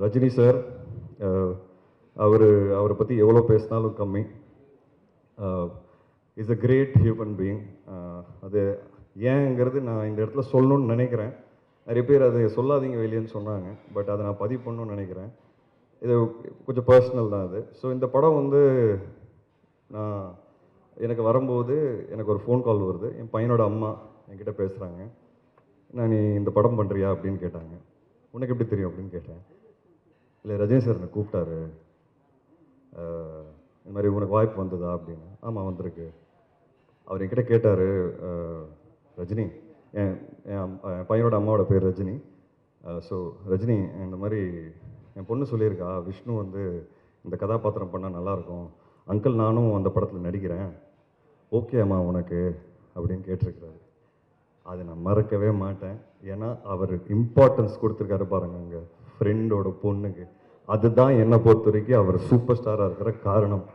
Rajini sir அவரை பற்றி எவ்வளோ பேசினாலும் கம்மி. Is a great human being. அது ஏங்கிறது நான் இந்த இடத்துல சொல்லணும்னு நினைக்கிறேன். நிறைய பேர் அது சொல்லாதீங்க வெளியேன்னு சொன்னாங்க, பட் அதை நான் பதிவு பண்ணணும்னு நினைக்கிறேன். இது கொஞ்சம் பர்சனல் தான் அது. ஸோ இந்த படம் வந்து நான் எனக்கு வரும்போது எனக்கு ஒரு ஃபோன் கால் வருது. என் பையனோட அம்மா என்கிட்ட பேசுகிறாங்க. நீ இந்த படம் பண்ணுறியா அப்படின்னு கேட்டாங்க. உனக்கு எப்படி தெரியும் அப்படின்னு கேட்டேன். இல்லை ரஜினி சார் என்னை கூப்பிட்டாரு, இந்த மாதிரி உனக்கு வாய்ப்பு வந்ததா அப்படின்னு. ஆமாம் வந்திருக்கு. அவர் என்கிட்ட கேட்டார், ரஜினி, என் என் பையனோட அம்மாவோட பேர் ரஜினி. ஸோ ரஜினி, இந்த மாதிரி என் பொண்ணு சொல்லியிருக்கா விஷ்ணு வந்து இந்த கதாபாத்திரம் பண்ணால் நல்லாயிருக்கும், அங்கிள் நானும் அந்த படத்தில் நடிக்கிறேன், ஓகே அம்மா உனக்கு அப்படின்னு கேட்டிருக்கிறாரு. அதை நான் மறக்கவே மாட்டேன். ஏன்னா அவர் இம்பார்ட்டன்ஸ் கொடுத்துருக்காரு பாருங்க அங்கே ஃப்ரெண்டோட பொண்ணுக்கு. அதுதான் என்னை பொறுத்த வரைக்கும் அவர் சூப்பர் ஸ்டாராக இருக்கிற காரணம்.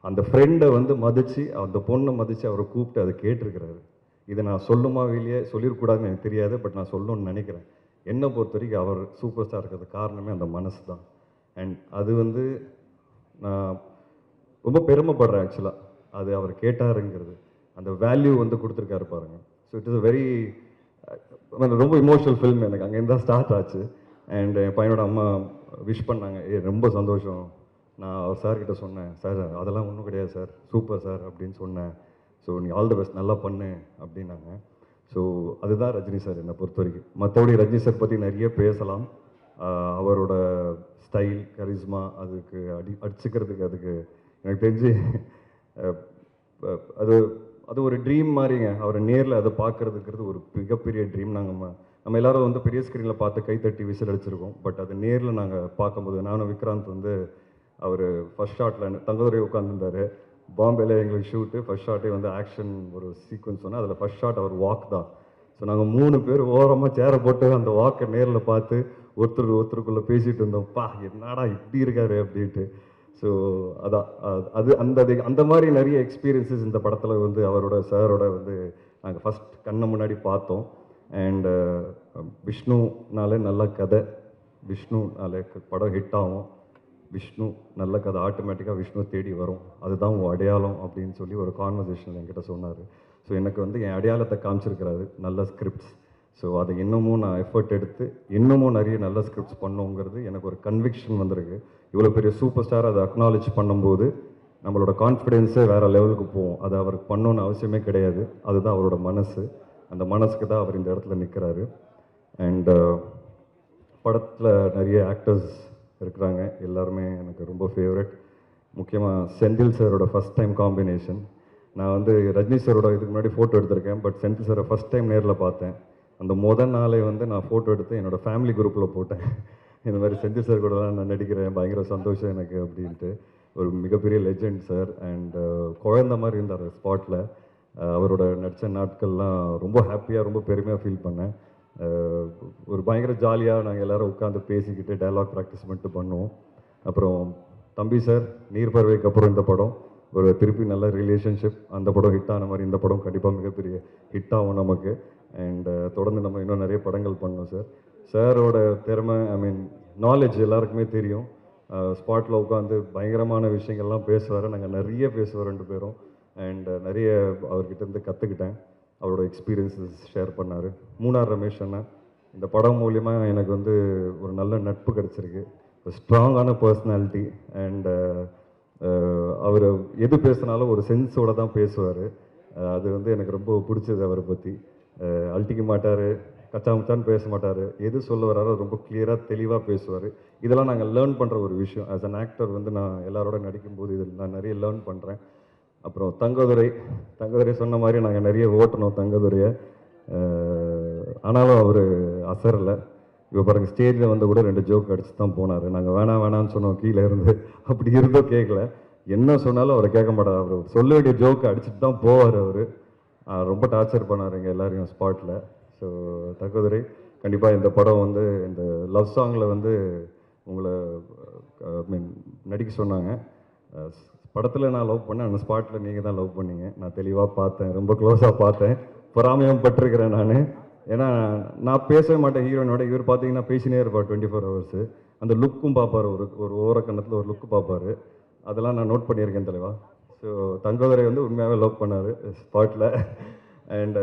அந்த ஃப்ரெண்டை வந்து மதித்து, அந்த பொண்ணை மதித்து அவரை கூப்பிட்டு அதை கேட்டிருக்கிறாரு. இதை நான் சொல்லுமா வெளியே சொல்லிடக்கூடாதுன்னு எனக்கு தெரியாது, பட் நான் சொல்லணும்னு நினைக்கிறேன். என்னை பொறுத்த வரைக்கும் அவர் சூப்பர் ஸ்டார் இருக்கிறது காரணமே அந்த மனசு தான். அண்ட் அது வந்து நான் ரொம்ப பெருமைப்படுறேன் ஆக்சுவலாக. அது அவர் கேட்டாருங்கிறது, அந்த வேல்யூ வந்து கொடுத்துருக்காரு பாருங்க. So it is a very ரொம்ப இமோஷனல் ஃபில்ம். எனக்கு அங்கேருந்து தான் ஸ்டார்ட் ஆச்சு. அண்ட் என் பையனோட அம்மா விஷ் பண்ணாங்க. ரொம்ப சந்தோஷம். நான் அவர் சார்கிட்ட சொன்னேன், சார் அதெல்லாம் ஒன்றும் கிடையாது சார், சூப்பர் சார் அப்படின்னு சொன்னேன். ஸோ நீ ஆல் தி பெஸ்ட், நல்லா பண்ணு அப்படின்னாங்க. ஸோ அதுதான் ரஜினி சார் என்னை பொறுத்த வரைக்கும். மற்றபடி ரஜினி சார் பற்றி நிறைய பேசலாம். அவரோட ஸ்டைல், கரிஸ்மா, அதுக்கு அடிச்சுக்கிறதுக்கு அதுக்கு எனக்கு தெரிஞ்சு அது அது ஒரு ட்ரீம் மாதிரிங்க. அவரை நேரில் அதை பார்க்குறதுங்கிறது ஒரு மிகப்பெரிய ட்ரீம். நம்ம எல்லாரும் வந்து பெரிய ஸ்க்ரீனில் பார்த்து கைத்தட்டி விசில் அடிச்சிருக்கோம். பட் அது நேரில் நாங்கள் பார்க்கும்போது, நானும் விக்ராந்த் வந்து அவர் ஃபஸ்ட் ஷாட்டில் தங்கதுரை உட்காந்துருந்தார். பாம்பேல எங்களுக்கு ஷூட்டு ஃபஸ்ட் ஷாட்டே வந்து ஆக்ஷன் ஒரு சீக்வன்ஸ் சொன்னால் அதில் ஃபஸ்ட் ஷாட் அவர் வாக் தான். ஸோ நாங்கள் 3 பேர் ஓரமாக சேரை போட்டு அந்த வாக்கை நேரில் பார்த்து ஒருத்தருக்குள்ளே பேசிகிட்டு இருந்தோம். பா என்னடா இப்படி இருக்காரு அப்படின்ட்டு. ஸோ அதான் அந்த மாதிரி நிறைய எக்ஸ்பீரியன்ஸஸ் இந்த படத்தில் வந்து அவரோட சாரோட வந்து நாங்கள் ஃபஸ்ட் கண்ணை முன்னாடி பார்த்தோம். அண்ட் விஷ்ணுனாலே நல்ல கதை, விஷ்ணுனாலே படம் ஹிட் ஆகும், விஷ்ணு நல்ல கதை ஆட்டோமேட்டிக்காக விஷ்ணு தேடி வரும், அதுதான் உன் அடையாளம் அப்படின்னு சொல்லி ஒரு கான்வர்சேஷன் என்கிட்ட சொன்னார். ஸோ எனக்கு வந்து என் அடையாளத்தை காமிச்சிருக்கிறாரு, நல்ல ஸ்கிரிப்ட்ஸ். ஸோ அதை இன்னமும் நான் எஃபர்ட் எடுத்து இன்னமும் நிறைய நல்ல ஸ்கிரிப்ட்ஸ் பண்ணுங்கிறது எனக்கு ஒரு கன்விக்ஷன் வந்திருக்கு. இவ்வளோ பெரிய சூப்பர் ஸ்டார் அதை அக்னாலேஜ் பண்ணும்போது நம்மளோட கான்ஃபிடென்ஸே வேறு லெவலுக்கு போகும். அது அவருக்கு பண்ணணுன்னு அவசியமே கிடையாது. அதுதான் அவரோட மனசு. அந்த மனசுக்கு தான் அவர் இந்த இடத்துல நிற்கிறாரு. அண்ட் படத்தில் நிறைய ஆக்டர்ஸ் இருக்கிறாங்க, எல்லாருமே எனக்கு ரொம்ப ஃபேவரட். முக்கியமாக செந்தில் சாரோட ஃபஸ்ட் டைம் காம்பினேஷன். நான் வந்து ரஜினி சாரோட இதுக்கு முன்னாடி ஃபோட்டோ எடுத்திருக்கேன், பட் செந்தில் சாரை ஃபஸ்ட் டைம் நேரில் பார்த்தேன். அந்த முதல் நாளே வந்து நான் ஃபோட்டோ எடுத்து என்னோடய ஃபேமிலி குரூப்பில் போட்டேன். இந்த மாதிரி செந்தில் சார் கூடலாம் நான் நடிக்கிறேன், பயங்கர சந்தோஷம் எனக்கு அப்படின்ட்டு. ஒரு மிகப்பெரிய லெஜெண்ட் சார். அண்ட் குழந்த மாதிரி இருந்தார் ஸ்பாட்டில். அவரோட நடித்த நாட்கள்லாம் ரொம்ப ஹாப்பியாக, ரொம்ப பெருமையாக ஃபீல் பண்ணேன். ஒரு பயங்கர ஜாலியாக நாங்கள் எல்லோரும் உட்காந்து பேசிக்கிட்டு டைலாக் ப்ராக்டிஸ் பண்ணிட்டு பண்ணுவோம். அப்புறம் தம்பி சார் நீர்பறவைக்கு அப்புறம் இந்த படம் ஒரு திருப்பி நல்ல ரிலேஷன்ஷிப். அந்த படம் ஹிட் ஆன மாதிரி இந்த படம் கண்டிப்பாக மிகப்பெரிய ஹிட் ஆகும் நமக்கு. அண்ட் தொடர்ந்து நம்ம இன்னும் நிறைய படங்கள் பண்ணோம் சார். சாரோட திறமை, ஐ மீன் நாலேஜ் எல்லாருக்குமே தெரியும். ஸ்பாட்டில் உட்காந்து பயங்கரமான விஷயங்கள்லாம் பேசுவார், நாங்கள் நிறைய பேசுவோம் 2 பேரும். அண்ட் நிறைய அவர்கிட்டருந்து கற்றுக்கிட்டேன். அவரோட எக்ஸ்பீரியன்ஸஸ் ஷேர் பண்ணார். மூணார் ரமேஷ் அண்ணா, இந்த படம் மூலிமா எனக்கு வந்து ஒரு நல்ல நட்பு கிடச்சிருக்கு, ஒரு ஸ்ட்ராங்கான பர்சனாலிட்டி. அண்ட் அவர் எது பேசினாலும் ஒரு சென்ஸோடு தான் பேசுவார். அது வந்து எனக்கு ரொம்ப பிடிச்சது. அவரை பற்றி அழட்டிக்க மாட்டார், கச்சாமுச்சான்னு பேச மாட்டார், எது சொல்ல வராரோ ரொம்ப கிளியராக தெளிவாக பேசுவார். இதெல்லாம் நாங்கள் லேர்ன் பண்ணுற ஒரு விஷயம். ஆஸ் அன் ஆக்டர் வந்து நான் எல்லாரோட நடிக்கும்போது இதில் நான் நிறைய லேர்ன் பண்ணுறேன். அப்புறம் தங்கதுரை சொன்ன மாதிரி நாங்கள் நிறைய ஓட்டணும் தங்கதுரையை. ஆனாலும் அவர் அசரலை. இப்போ பாருங்கள், ஸ்டேஜில் வந்து கூட 2 ஜோக் அடிச்சு தான் போனார். நாங்கள் வேணான்னு சொன்னோம் கீழே இருந்து, அப்படி இருந்தோ கேட்கல. என்ன சொன்னாலும் அவரை கேட்க மாட்டார். அவர் சொல்ல வேண்டிய ஜோக்கை அடிச்சுட்டு தான் போவார். அவர் ரொம்ப டார்ச்சர் பண்ணார் எங்கள் எல்லாரையும் ஸ்பாட்டில். ஸோ தங்கதுரை கண்டிப்பாக இந்த படம் வந்து இந்த லவ் சாங்கில் வந்து உங்களை மீன் நடிக்க சொன்னாங்க. படத்தில் நான் லவ் பண்ணேன், அந்த ஸ்பாட்டில் நீங்கள் தான் லவ் பண்ணீங்க. நான் தெளிவாக பார்த்தேன், ரொம்ப க்ளோஸாக பார்த்தேன், பொறாமையும் பட்டிருக்கிறேன் நான். ஏன்னா நான் பேசவே மாட்டேன் ஹீரோயினோட. இவர் பார்த்தீங்கன்னா பேசினே இருப்பார் 24 ஹவர்ஸு. அந்த லுக்கும் பார்ப்பார், ஒரு ஒரு ஓர கண்ணத்தில் ஒரு லுக்கு பார்ப்பார். அதெல்லாம் நான் நோட் பண்ணியிருக்கேன் தலைவா. ஸோ தங்கதுரை வந்து உண்மையாகவே லவ் பண்ணார் ஸ்பாட்டில். அண்ட்